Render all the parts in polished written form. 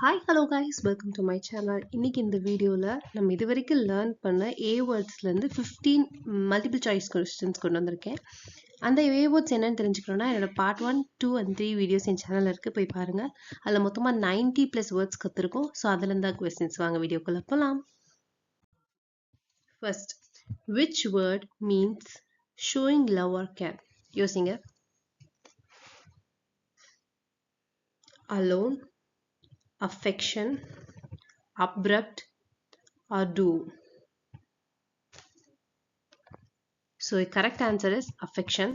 Hi, hello guys, welcome to my channel. இன்னைக்கு இந்த வீடியோல நம்ம இதுவரைக்கும் லேர்ன் பண்ண A wordsல இருந்து 15 மல்டிபிள் சாய்ஸ் கொஸ்டின்ஸ் கொண்டு வந்திருக்கேன். அந்த A words என்னன்னு தெரிஞ்சுக்கணும்னா என்னோட பார்ட் 1, 2 and 3 வீடியோஸ் என் சேனல்ல இருக்கு, போய் பாருங்க. அதுல மொத்தமா 90+ வேர்ட்ஸ் கத்துருக்கோம். ஸோ அதுல இருந்தா கொஸ்டின்ஸ். வாங்க வீடியோக்குள்ள போலாம். First, which word means showing love or care? யோசிங்க. Alone, affection, abrupt or do. So the correct answer is affection.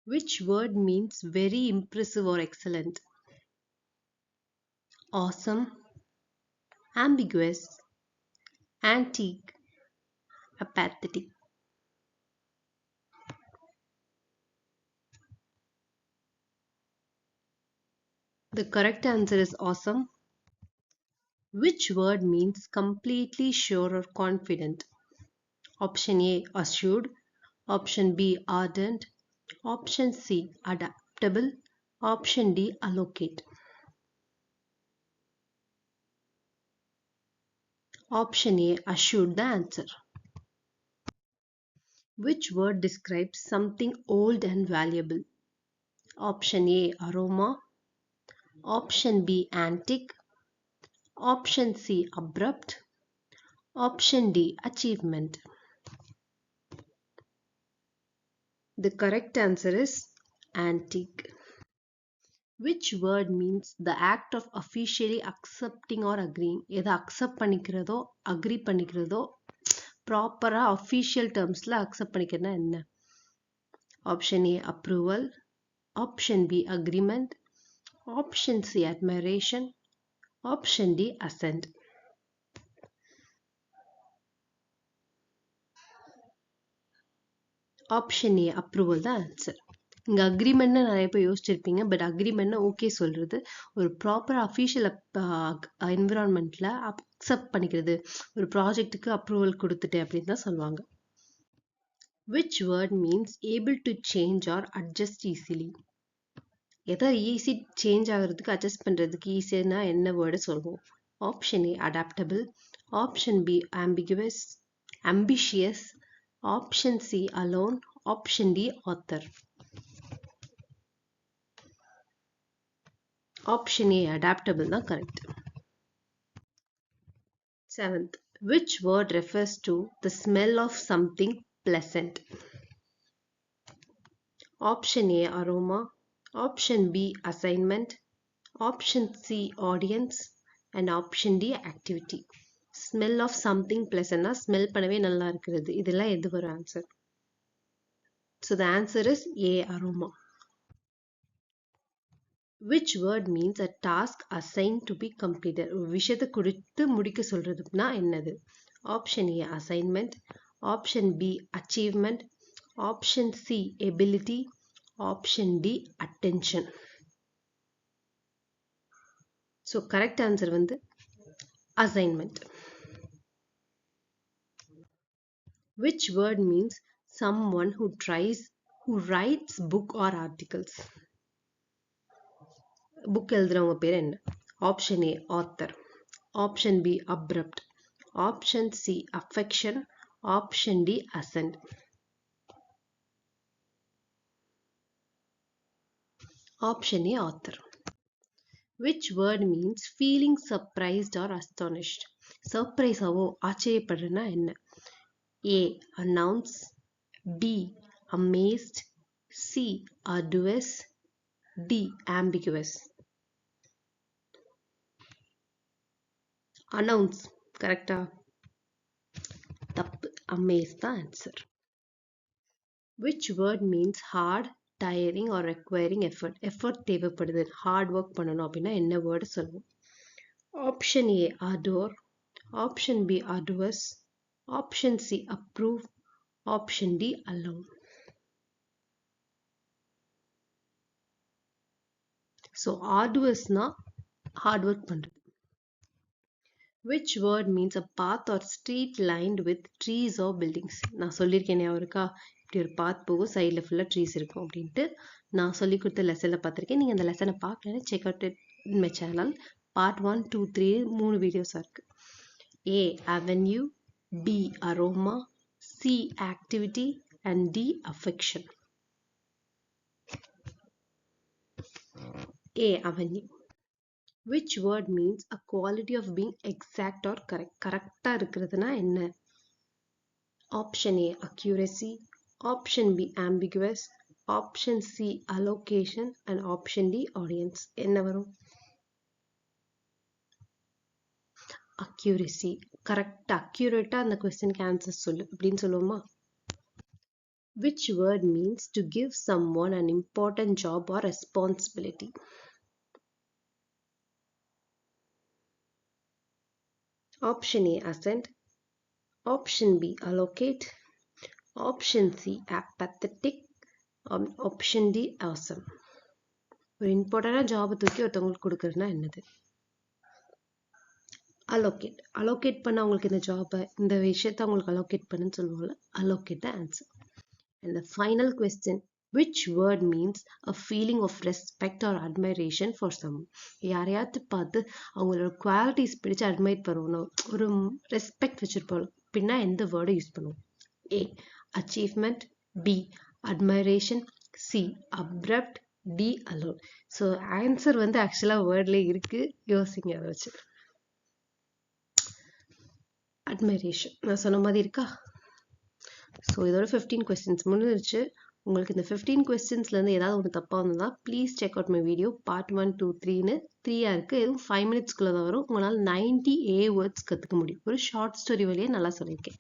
Which word means very impressive or excellent? Awesome, ambiguous, antique, apathetic. The correct answer is awesome. Which word means completely sure or confident? Option A, assured. Option B, ardent. Option C, adaptable. Option D, allocate. Option A, assured the answer. Which word describes something old and valuable? Option A, aroma. Option B, antique. Option C, abrupt. Option D, achievement. The correct answer is antique. Which word means the act of officially accepting or agreeing? எதை accept பண்ணிக்கிறதோ agree பண்ணிக்கிறதோ ப்ராப்பரா official டேர்ம்ஸ்ல accept பண்ணிக்கிறதுனா என்ன? Option A approval, option B agreement, option C admiration, option D ascent. Option A approval தான் answer. இங்க அக்ரிமெண்ட்னு நிறைய பேர் யோசிச்சிருப்பீங்க. பட் அக்ரிமெண்ட்னா ஓகே சொல்றது, ஒரு ப்ராப்பர் அஃபிஷியல் என்விரான்மெண்ட்ல அக்செப்ட் பண்ணிக்கிறது, ஒரு ப்ராஜெக்ட்டுக்கு அப்ரூவல் கொடுத்துட்டு அப்படின்னு தான் சொல்லுவாங்க. Which word means able to change or adjust easily? எதாவது ஈஸி சேஞ்ச் ஆகிறதுக்கு அட்ஜஸ்ட் பண்றதுக்கு ஈஸியா என்ன வேர்டு சொல்லுவோம்? Option A adaptable, option B ambiguous, ambitious, option C alone, option D author. Option A, adaptable தான் correct. 7th, which word refers to the smell of something pleasant? Option A, aroma. Option B, assignment. Option C, audience. And option D, activity. Smell of something pleasant na smell பண்ணவே நல்லா இருக்கிறது. இதெல்லாம் எது வரும் answer? So the answer is A, aroma. Which word means a task assigned to be completed? ஒரு விஷயத்தை கொடுத்து முடிக்க சொல்றதுன்னா என்னது? Option A assignment, option B achievement, option C ability, option D attention. So correct answer வந்து assignment. Which word means someone who writes book or articles? Book எழுதுறவங்க பேர் என்ன? Option A author, option B abrupt, option C affection, option D ascent. Option A author. Which word means feeling surprised or astonished? சர்ப்ரைஸாவோ ஆச்சரியப்படுறதுனா என்ன? A announce, B amazed, C arduous, D ambiguous. announce கரெக்டா? தப்பு, amaze தான் answer. Which word means hard, tiring or requiring effort? effort தேவைப்படுது, hard work பண்ணணும் அப்படின்னா என்ன வேர்டு சொல்லுவோம்? Option A ardor, option B arduous, option C approve, option D allow. So arduousனா hard work பண்றது. Which word means a path or street lined with trees or buildings? நான் சொல்லியிருக்கேன், இருக்கா? இப்படி ஒரு பாத் போகும், சைடில் ஃபுல்லாக ட்ரீஸ் இருக்கும் அப்படின்ட்டு நான் சொல்லி கொடுத்த லெசனில் பார்த்துருக்கேன். நீங்கள் அந்த லெசனை பார்க்கலன்னா check out in my channel. Part 1, 2, 3 3 வீடியோஸாக இருக்குது. A. Avenue, B. Aroma, C. Activity and D. Affection. A. Avenue. Which word means a quality of being exact or correct? கரெக்டா இருக்கிறதுனா என்ன? Option A. Accuracy, Option B. Ambiguous, Option C. Allocation and Option D. Audience. என்ன வரும்? Accuracy. Correct accurate அந்த கொஸ்டினுக்கு answer சொல்லு அப்படின்னு சொல்லுவோமா? Which word means to give someone an important job or responsibility? Option A. Assent, Option B. Allocate, Option C. Apathetic, Option D. Awesome. ஒரு இம்பார்ட்டன்டான job தூக்கி ஒருத்தவங்களுக்கு கொடுக்கறதுனா என்னது? allocate. allocate பண்ண அவங்களுக்கு இந்த ஜாபை, இந்த விஷயத்தை அவங்களுக்கு allocate பண்ணுன்னு சொல்லுவாங்கல்ல, allocate the answer. And the final question, which word means a feeling of respect or admiration for someone? யாரையாவது பார்த்து அவங்களோட குவாலிட்டிஸ் பிடிச்சு அட்மைட் பண்ணுவோம், ஒரு ரெஸ்பெக்ட் வச்சிருப்போம் அப்படின்னா எந்த வேர்டை யூஸ் பண்ணுவோம்? A. achievement, B. admiration, C. abrupt, D. alone. So answer வந்து ஆக்சுவலாக வேர்ட்லேயே இருக்கு, யோசிங்க அதை வச்சு. அட்மைரேஷன் நான் சொன்ன மாதிரி இருக்கா? ஸோ இதோட 15 கொஸ்டின்ஸ் முடிஞ்சிருச்சு. உங்களுக்கு இந்த 15 கொஸ்டின்ஸ்லேருந்து ஏதாவது ஒன்று தப்பாக இருந்ததுன்னா please check out my video. Part 1, 2, 3ன்னு 3 இருக்குது. எதுவும் 5 மினிட்ஸ்க்குள்ளே தான் வரும். உங்களால் 90 A வேர்ட்ஸ் கற்றுக்க முடியும். ஒரு ஷார்ட் ஸ்டோரி வழியே நல்லா சொல்லியிருக்கேன்.